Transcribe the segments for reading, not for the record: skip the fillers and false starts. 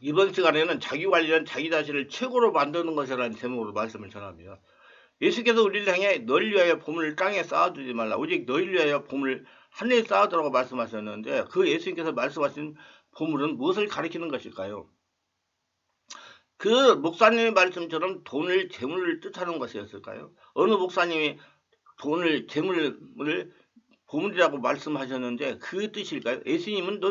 이번 시간에는 자기 관리는 자기 자신을 최고로 만드는 것이라는 제목으로 말씀을 전합니다. 예수께서 우리를 향해 너희를 위하여 보물을 땅에 쌓아두지 말라. 오직 너희를 위하여 보물을 하늘에 쌓아두라고 말씀하셨는데 그 예수님께서 말씀하신 보물은 무엇을 가리키는 것일까요? 그 목사님의 말씀처럼 돈을 재물을 뜻하는 것이었을까요? 어느 목사님이 돈을 재물을 보물이라고 말씀하셨는데 그 뜻일까요? 예수님은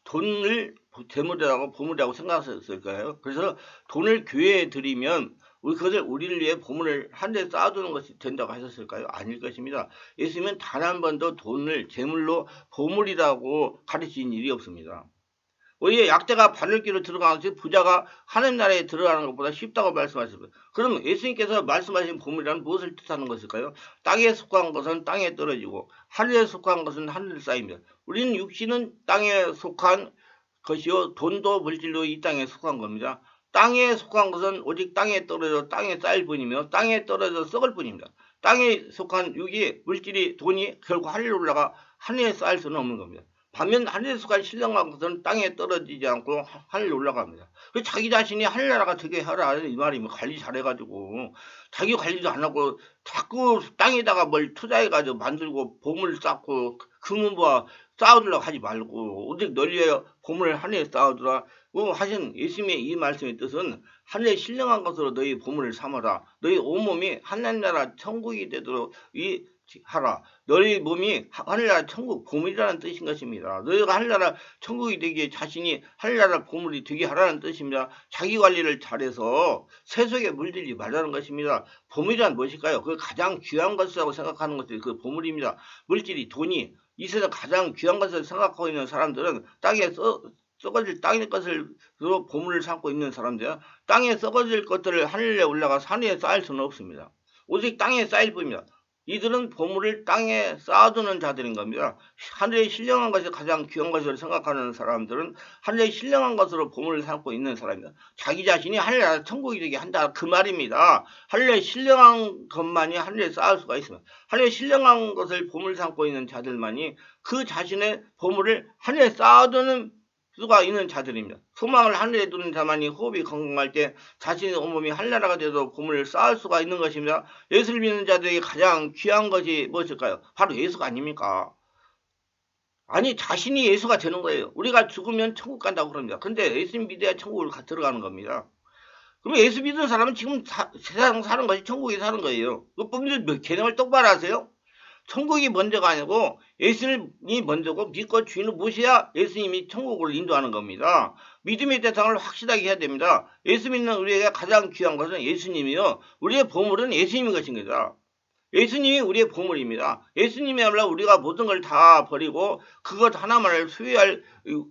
돈을 재물이라고 보물이라고 생각하셨을까요? 그래서 돈을 교회에 드리면 그것을 우리를 위해 보물을 하늘에 쌓아두는 것이 된다고 하셨을까요? 아닐 것입니다. 예수님은 단 한 번도 돈을 재물로 보물이라고 가르친 일이 없습니다. 오히려 약대가 바늘귀로 들어가는 것이 부자가 하늘 나라에 들어가는 것보다 쉽다고 말씀하셨습니다. 그럼 예수님께서 말씀하신 보물이란 무엇을 뜻하는 것일까요? 땅에 속한 것은 땅에 떨어지고 하늘에 속한 것은 하늘에 쌓입니다. 우리는 육신은 땅에 속한 것이요 돈도 물질도 이 땅에 속한 겁니다. 땅에 속한 것은 오직 땅에 떨어져 땅에 쌓일 뿐이며 땅에 떨어져 썩을 뿐입니다. 땅에 속한 육이 물질이 돈이 결국 하늘에 올라가 하늘에 쌓일 수는 없는 겁니다. 반면 하늘에 속한 신령한 것은 땅에 떨어지지 않고 하늘에 올라갑니다. 자기 자신이 하늘나라가 되게 하라 이 말이면 관리 잘해가지고 자기 관리도 안 하고 자꾸 땅에다가 뭘 투자해가지고 만들고 보물 쌓고 금은보화 쌓아두려고 하지 말고 오직 널리 위하여 보물을 하늘에 쌓아두라 하신 예수님의 이 말씀의 뜻은 하늘에 신령한 것으로 너희 보물을 삼아라. 너희 온몸이 하늘나라 천국이 되도록 하라. 너희 몸이 하늘나라 천국 보물이라는 뜻인 것입니다. 너희가 하늘나라 천국이 되기에 자신이 하늘나라 보물이 되게 하라는 뜻입니다. 자기 관리를 잘해서 세속에 물들지 말라는 것입니다. 보물이란 무엇일까요? 그 가장 귀한 것이라고 생각하는 것이 그 보물입니다. 물질이 돈이 이 세상 가장 귀한 것을 생각하고 있는 사람들은 땅에 썩어질 땅의 것을 보물을 삼고 있는 사람들, 땅에 썩어질 것들을 하늘에 올라가 산위에 쌓일 수는 없습니다. 오직 땅에 쌓일 뿐입니다. 이들은 보물을 땅에 쌓아두는 자들인 겁니다. 하늘에 신령한 것이 가장 귀한 것으로 생각하는 사람들은 하늘에 신령한 것으로 보물을 삼고 있는 사람입니다. 자기 자신이 하늘나라 천국이 되게 한다 그 말입니다. 하늘에 신령한 것만이 하늘에 쌓을 수가 있습니다. 하늘에 신령한 것을 보물 삼고 있는 자들만이 그 자신의 보물을 하늘에 쌓아두는 수가 있는 자들입니다. 소망을 하늘에 두는 자만이 호흡이 건강할 때 자신의 온몸이 하늘나라가 되도록 보물을 쌓을 수가 있는 것입니다. 예수를 믿는 자들에게 가장 귀한 것이 무엇일까요? 바로 예수가 아닙니까? 아니 자신이 예수가 되는 거예요. 우리가 죽으면 천국 간다고 그럽니다. 근데 예수 믿어야 천국을 들어가는 겁니다. 그럼 예수 믿는 사람은 지금 세상 사는 것이 천국에 사는 거예요. 그분들 개념을 똑바로 하세요. 천국이 먼저가 아니고 예수님이 먼저고 믿고 주인을 모셔야 예수님이 천국을 인도하는 겁니다. 믿음의 대상을 확실하게 해야 됩니다. 예수 믿는 우리에게 가장 귀한 것은 예수님이요. 우리의 보물은 예수님인 것입니다. 예수님이 우리의 보물입니다. 예수님이야말로 우리가 모든 걸 다 버리고 그것 하나만을 소유할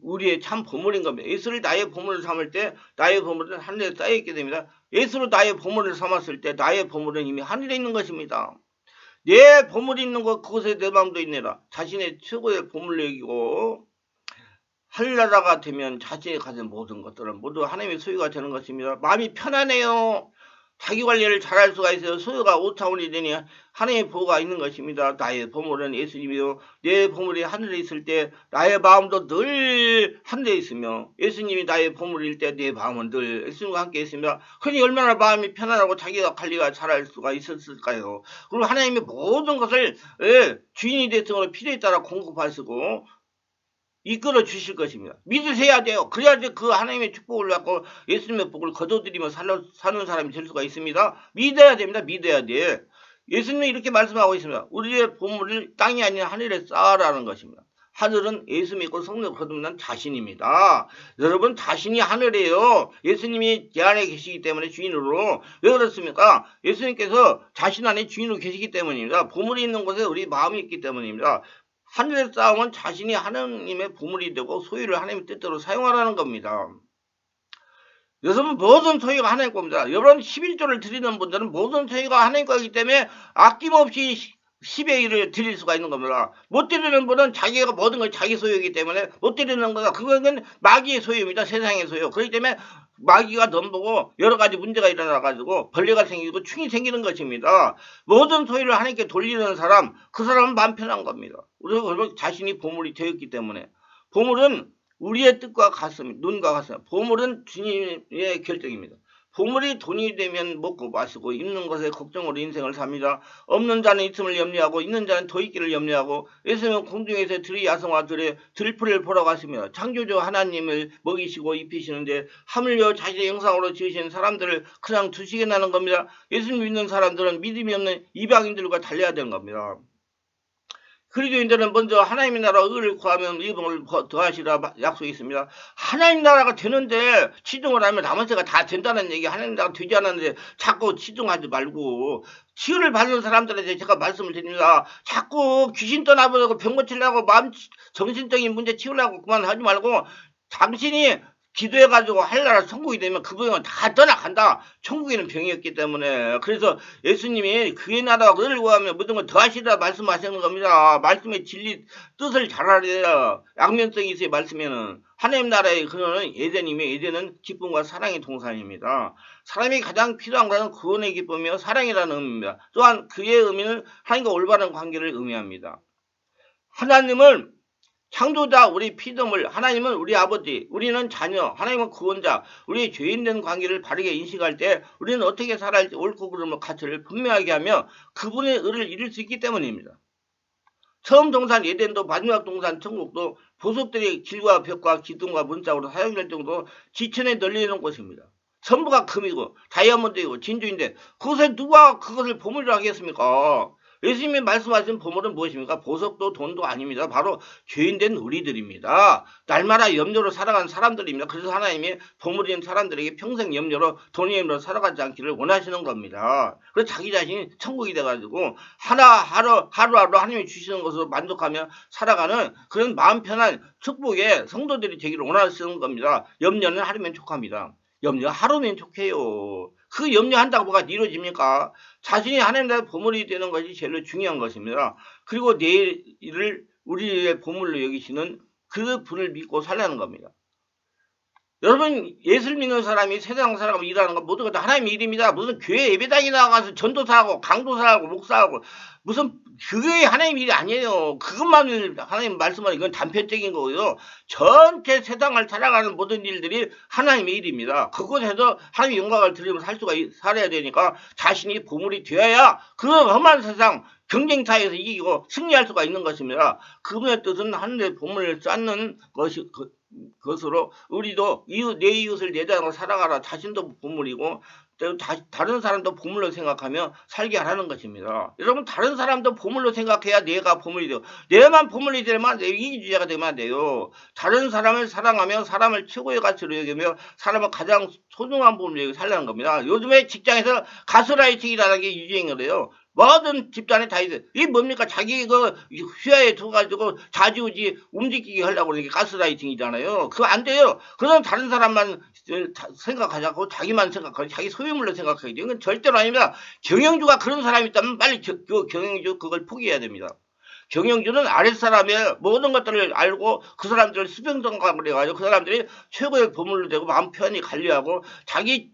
우리의 참 보물인 겁니다. 예수를 나의 보물을 삼을 때 나의 보물은 하늘에 쌓여있게 됩니다. 예수로 나의 보물을 삼았을 때 나의 보물은 이미 하늘에 있는 것입니다. 내 보물이 있는 것 그곳에 내 마음도 있네라. 자신의 최고의 보물을 여기고 하늘나라가 되면 자신이 가진 모든 것들은 모두 하나님의 소유가 되는 것입니다. 마음이 편안해요. 자기 관리를 잘할 수가 있어요. 소유가 5차원이 되니 하나님의 보호가 있는 것입니다. 나의 보물은 예수님이요. 내 보물이 하늘에 있을 때 나의 마음도 늘 하늘에 있으며 예수님이 나의 보물일 때 내 마음은 늘 예수님과 함께 있습니다. 그러니 얼마나 마음이 편안하고 자기가 관리가 잘할 수가 있었을까요? 그리고 하나님의 모든 것을 주인이 대성으로 필요에 따라 공급하시고 이끌어 주실 것입니다. 믿으셔야 돼요. 그래야지 그 하나님의 축복을 받고 예수님의 복을 거둬들이며 사는 사람이 될 수가 있습니다. 믿어야 됩니다. 믿어야 돼. 예수님이 이렇게 말씀하고 있습니다. 우리의 보물을 땅이 아닌 하늘에 쌓아라는 것입니다. 하늘은 예수 믿고 성령 거듭난 자신입니다. 여러분 자신이 하늘이에요. 예수님이 제 안에 계시기 때문에 주인으로. 왜 그렇습니까? 예수님께서 자신 안에 주인으로 계시기 때문입니다. 보물이 있는 곳에 우리 마음이 있기 때문입니다. 하늘에 쌓으면 자신이 하나님의 보물이 되고 소유를 하나님의 뜻대로 사용하라는 겁니다. 여러분 모든 소유가 하나님 겁니다. 여러분 11조를 드리는 분들은 모든 소유가 하나님 거기 때문에 아낌없이 10의 1을 드릴 수가 있는 겁니다. 못 드리는 분은 자기가 모든 걸 자기 소유이기 때문에 못 드리는 거다. 그거는 마귀의 소유입니다. 세상의 소유. 그렇기 때문에 마귀가 넘보고 여러 가지 문제가 일어나가지고 벌레가 생기고 충이 생기는 것입니다. 모든 소유를 하나님께 돌리는 사람, 그 사람은 마음 편한 겁니다. 우리가 자신이 보물이 되었기 때문에. 보물은 우리의 뜻과 같습니다. 눈과 같습니다. 보물은 주님의 결정입니다. 보물이 돈이 되면 먹고 마시고 입는 것에 걱정으로 인생을 삽니다. 없는 자는 있음을 염려하고 있는 자는 더 있기를 염려하고 예수님은 공중에서 들의 야성과 들풀을 보러 갔습니다. 창조주 하나님을 먹이시고 입히시는데 하물며 자신의 형상으로 지으신 사람들을 그냥 두시겠다는 겁니다. 예수님 믿는 사람들은 믿음이 없는 이방인들과 달려야 되는 겁니다. 그리스도인들은 먼저 하나님의 나라 의를 구하면 이복을 더하시라 약속이 있습니다. 하나님 나라가 되는데 치중을 하면 나머지가 다 된다는 얘기. 하나님 나라가 되지 않았는데 자꾸 치중하지 말고 치유를 받는 사람들한테 제가 말씀을 드립니다. 자꾸 귀신 떠나보려고 병 고치려고 마음 정신적인 문제 치우려고 그만하지 말고 당신이 기도해가지고 할 나라 천국이 되면 그 병은 다 떠나간다. 천국에는 병이 없기 때문에. 그래서 예수님이 그의 나라와 의를 구하면 모든 걸 더하시라 말씀하시는 겁니다. 말씀의 진리 뜻을 잘 알아야 양면성이 있어요. 말씀에는 하나님 나라의 근원은 에덴이며 에덴은 기쁨과 사랑의 동산입니다. 사람이 가장 필요한 것은 구원의 기쁨이며 사랑이라는 의미입니다. 또한 그의 의미는 하나님과 올바른 관계를 의미합니다. 하나님은 창조자, 우리 피조물, 하나님은 우리 아버지, 우리는 자녀, 하나님은 구원자, 우리의 죄인된 관계를 바르게 인식할 때 우리는 어떻게 살아야 할지 옳고 그름의 가치를 분명하게 하며 그분의 의를 이룰 수 있기 때문입니다. 처음 동산 에덴도 마지막 동산 천국도 보석들이 길과 벽과 기둥과 문짝으로 사용될 정도로 지천에 널리는 곳입니다. 전부가 금이고 다이아몬드이고 진주인데 그것에 누가 그것을 보물이라고 하겠습니까? 예수님이 말씀하신 보물은 무엇입니까? 보석도 돈도 아닙니다. 바로 죄인된 우리들입니다. 날마다 염려로 살아가는 사람들입니다. 그래서 하나님이 보물인 사람들에게 평생 염려로 돈이 염려로 살아가지 않기를 원하시는 겁니다. 그래서 자기 자신이 천국이 돼가지고 하루하루 하나님이 주시는 것으로 만족하며 살아가는 그런 마음 편한 축복의 성도들이 되기를 원하시는 겁니다. 염려는 하루면 족합니다. 염려 하루면 족해요. 그 염려한다고 뭐가 이루어집니까? 자신이 하나님 나라의 보물이 되는 것이 제일 중요한 것입니다. 그리고 내일을 우리의 보물로 여기시는 그 분을 믿고 살라는 겁니다. 여러분 예수를 믿는 사람이 세상 살아가면 일하는 건 모든 것 다 하나님의 일입니다. 무슨 교회 예배당에 나가서 전도사하고 강도사하고 목사하고 무슨 그게 하나님의 일이 아니에요. 그것만 하나님 말씀하는 이건 단편적인 거고요. 전체 세상을 살아가는 모든 일들이 하나님의 일입니다. 그곳에서 하나님의 영광을 드리면서 살아야 되니까 자신이 보물이 되어야 그 험한 세상 경쟁사에서 이기고 승리할 수가 있는 것입니다. 그분의 뜻은 하늘의 보물을 쌓는 것으로 우리도 내 이웃을 내자고 살아가라. 자신도 보물이고 다른 사람도 보물로 생각하며 살게 하라는 것입니다. 여러분 다른 사람도 보물로 생각해야 내가 보물이 되고 내만 보물이 되면 이기주의자가 되면 안 돼요. 다른 사람을 사랑하며 사람을 최고의 가치로 여기며 사람을 가장 소중한 보물로 여기고 살라는 겁니다. 요즘에 직장에서 가스라이팅이라는 게 유행이래요. 모든 집단에 다 있어요. 이게 뭡니까? 자기 휘하에 둬가지고 자지우지 움직이게 하려고 그러는 게 가스라이팅이잖아요. 그거 안 돼요. 그건 다른 사람만 생각하자고 자기만 생각하고 자기 소유물로 생각하게 돼요. 이건 절대로 아닙니다. 경영주가 그런 사람이 있다면 빨리 그 경영주 그걸 포기해야 됩니다. 경영주는 아랫사람의 모든 것들을 알고 그 사람들을 수평성감을 해가지고 그 사람들이 최고의 보물로 되고 마음 편히 관리하고 자기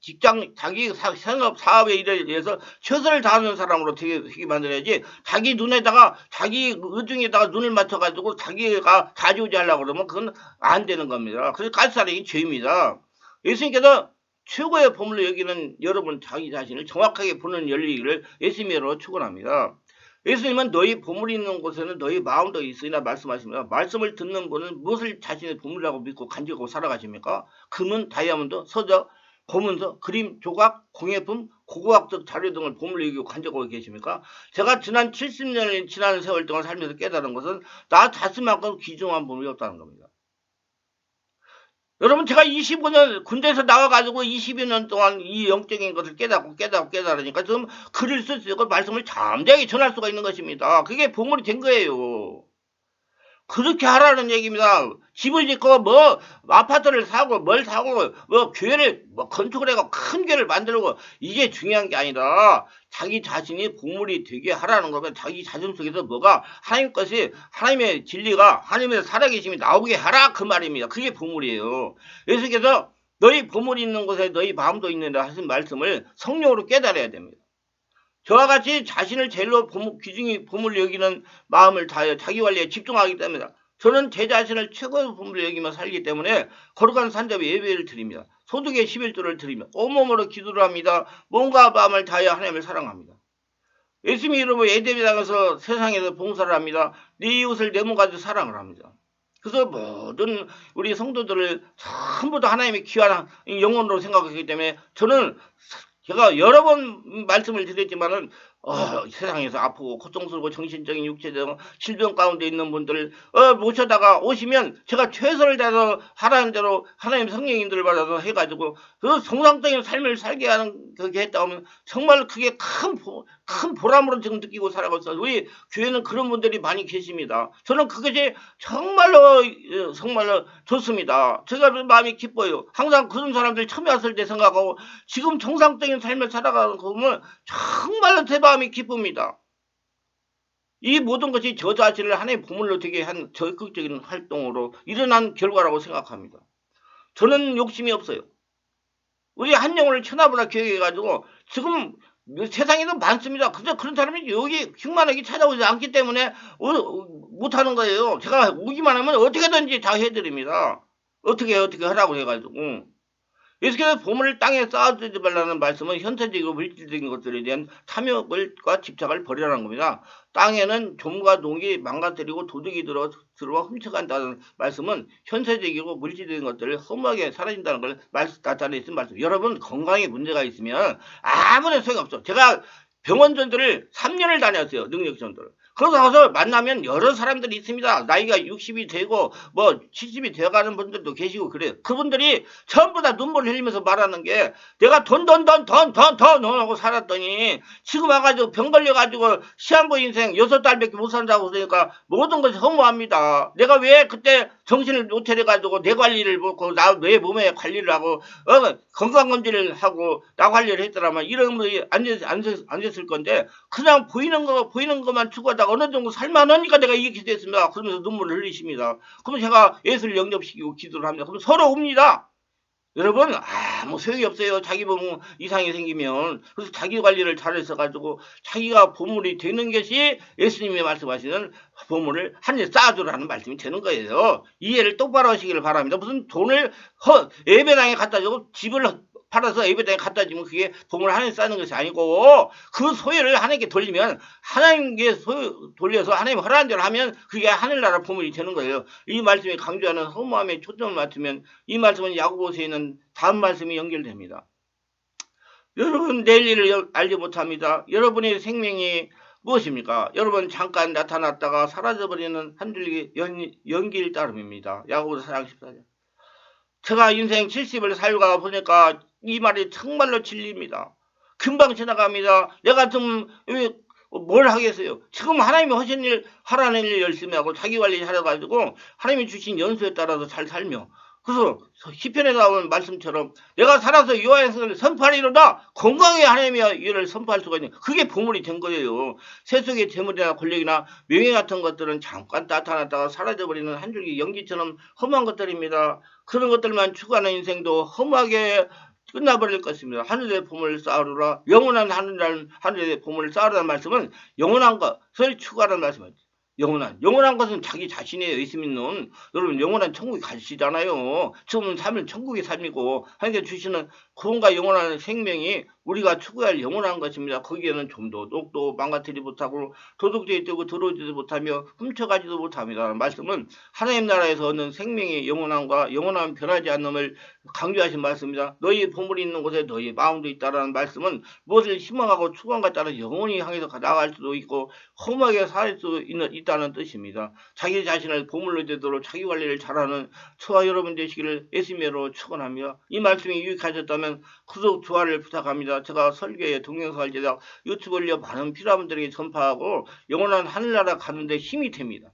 직장, 자기 생업, 사업의 일에 대해서 최선을 다하는 사람으로 되게 만들어야지 자기 눈에다가 자기 의중에다가 눈을 맞춰가지고 자기가 자지우지 하려고 그러면 그건 안 되는 겁니다. 그래서 가스라이팅이 죄입니다. 예수님께서 최고의 보물로 여기는 여러분 자기 자신을 정확하게 보는 열리기를 예수님으로 축원합니다. 예수님은 너희 보물이 있는 곳에는 너희 마음도 있으리라 말씀하십니다. 말씀을 듣는 분은 무엇을 자신의 보물이라고 믿고 간직하고 살아가십니까? 금은, 다이아몬드, 서적, 고문서, 그림, 조각, 공예품, 고고학적 자료 등을 보물로 여기고 간직하고 계십니까? 제가 지난 70년이 지난 세월 동안 살면서 깨달은 것은 나 자신만큼 귀중한 보물이 없다는 겁니다. 여러분 제가 25년 군대에서 나와가지고 20여 년 동안 이 영적인 것을 깨달으니까 좀 글을 쓸 수 있고 말씀을 잠대하게 전할 수가 있는 것입니다. 그게 보물이 된 거예요. 그렇게 하라는 얘기입니다. 집을 짓고 아파트를 사고 뭘 사고 교회를 건축을 해고 큰 교회를 만들고 이게 중요한 게 아니라 자기 자신이 보물이 되게 하라는 거면 자기 자존 속에서 뭐가 하나님 것이 하나님의 진리가 하나님의 살아계심이 나오게 하라 그 말입니다. 그게 보물이에요. 예수께서 너희 보물이 있는 곳에 너희 마음도 있는다 하신 말씀을 성령으로 깨달아야 됩니다. 저와 같이 자신을 제일로 귀중히 보물로 여기는 마음을 다하여 자기 관리에 집중하기 때문에 저는 제 자신을 최고의 보물로 여기며 살기 때문에 거룩한 산잡이 예배를 드립니다. 소득의 11조를 드리며 온몸으로 기도를 합니다. 몸과 마음을 다하여 하나님을 사랑합니다. 예수님의 이름으로 예배당에서 세상에서 봉사를 합니다. 네 이웃을 내 몸까지 사랑을 합니다. 그래서 모든 우리 성도들을 전부 다 하나님의 귀한 영혼으로 생각하기 때문에 저는 제가 여러 번 말씀을 드렸지만은 세상에서 아프고 고통스럽고 정신적인 육체적 질병 가운데 있는 분들 모셔다가 오시면 제가 최선을 다해서 하라는 대로 하나님 성령님들을 받아서 해가지고 그 정상적인 삶을 살게 하는 그렇게 했다 하면 정말 그게 큰 보람으로 지금 느끼고 살아가고 있어요. 우리 교회는 그런 분들이 많이 계십니다. 저는 그것이 정말로 좋습니다. 제가 마음이 기뻐요. 항상 그런 사람들 처음에 왔을 때 생각하고 지금 정상적인 삶을 살아가는 거 보면 정말로 제 마음이 기쁩니다. 이 모든 것이 저 자신을 하나의 보물로 되게 한 적극적인 활동으로 일어난 결과라고 생각합니다. 저는 욕심이 없어요. 우리 한 영혼을 천하보다 기억해가지고 지금 세상에도 많습니다. 근데 그런 사람이 여기 흉만하게 찾아오지 않기 때문에 못하는 거예요. 제가 오기만 하면 어떻게든지 다 해드립니다. 어떻게 하라고 해가지고. 예수께서 보물을 땅에 쌓아두지 말라는 말씀은 현세적이고 물질적인 것들에 대한 탐욕과 집착을 버리라는 겁니다. 땅에는 좀과 농이 망가뜨리고 도둑이 들어와 훔쳐간다는 말씀은 현세적이고 물질적인 것들을 허무하게 사라진다는 걸 나타내 있는 말씀. 여러분 건강에 문제가 있으면 아무런 소용없어. 제가 병원 전도를 3년을 다녔어요. 능력 전도를. 그러고 나서 만나면 여러 사람들이 있습니다. 나이가 60이 되고 70이 되어가는 분들도 계시고 그래요. 그분들이 전부 다 눈물을 흘리면서 말하는 게 내가 돈 하고 살았더니 지금 와가지고 병 걸려가지고 시한부 인생 6달밖에 못 산다고 그러니까 모든 것이 허무합니다. 내가 왜 그때 정신을 못 차려가지고 내 관리를 못하고 내 몸의 관리를 하고 건강검진을 하고 나 관리를 했더라면 이런 분이 안 됐을 건데 그냥 보이는 것만 추구하다가 어느 정도 살만하니까 내가 이렇게 됐습니다. 그러면서 눈물을 흘리십니다. 그러면 제가 예수를 영접시키고 기도를 합니다. 그럼 서로 옵니다. 여러분 아무 소용이 없어요. 자기 몸 이상이 생기면. 그래서 자기 관리를 잘해서가지고 자기가 보물이 되는 것이 예수님이 말씀하시는 보물을 하늘에 쌓아두라는 말씀이 되는 거예요. 이해를 똑바로 하시기를 바랍니다. 무슨 돈을 예배당에 갖다 주고 집을 팔아서 예배당에 갖다 주면 그게 보물 하나님에 쌓는 것이 아니고 그 소유를 하나님께 돌리면 하나님께 돌려서 하나님 허락한 대로 하면 그게 하늘나라 보물이 되는 거예요. 이 말씀이 강조하는 허무함에 초점을 맞추면 이 말씀은 야고보서에 있는 다음 말씀이 연결됩니다. 여러분 내일 일을 알지 못합니다. 여러분의 생명이 무엇입니까? 여러분 잠깐 나타났다가 사라져버리는 한 줄기 연기일 따름입니다. 야고보서 4장 14절. 제가 인생 70을 살다가 보니까 이 말이 정말로 진리입니다. 금방 지나갑니다. 내가 좀 뭘 하겠어요? 지금 하나님이 하신 일 하라는 일 열심히 하고 자기 관리 잘해가지고 하나님이 주신 연수에 따라서 잘 살며 그래서 시편에 나오는 말씀처럼 내가 살아서 여호와의 선포하리로다 건강에 하나님의 일을 선포할 수가 있는 그게 보물이 된 거예요. 세속의 재물이나 권력이나 명예 같은 것들은 잠깐 나타났다가 사라져버리는 한 줄기 연기처럼 험한 것들입니다. 그런 것들만 추구하는 인생도 험하게 끝나버릴 것입니다. 하늘의 보물을 쌓으라. 영원한 하늘의 보물을 쌓으라는 말씀은 영원한 것을 추구하라는 말씀이죠. 영원한 것은 자기 자신이에요. 예수 믿는 여러분 영원한 천국에 가시잖아요. 지금은 삶은 천국의 삶이고 하나님께 주시는 구원과 영원한 생명이 우리가 추구할 영원한 것입니다. 거기에는 좀 도둑도 망가뜨리지 못하고 도둑질이 되고 들어오지도 못하며 훔쳐가지도 못합니다. 말씀은 하나님 나라에서 얻는 생명의 영원함과 영원함 변하지 않음을 강조하신 말씀입니다. 너희 보물이 있는 곳에 너희 마음도 있다라는 말씀은 무엇을 희망하고 추구함과 따라 영원히 향해서 나아갈 수도 있고 험하게 살 수 있다는 뜻입니다. 자기 자신을 보물로 되도록 자기 관리를 잘하는 저와 여러분 되시기를 예수님으로 축원합니다. 이 말씀이 유익하셨다면 구독, 좋아요를 부탁합니다. 제가 설교에 동영상을 제작 유튜브를 많은 필요한 분들에게 전파하고 영원한 하늘나라 가는 데 힘이 됩니다.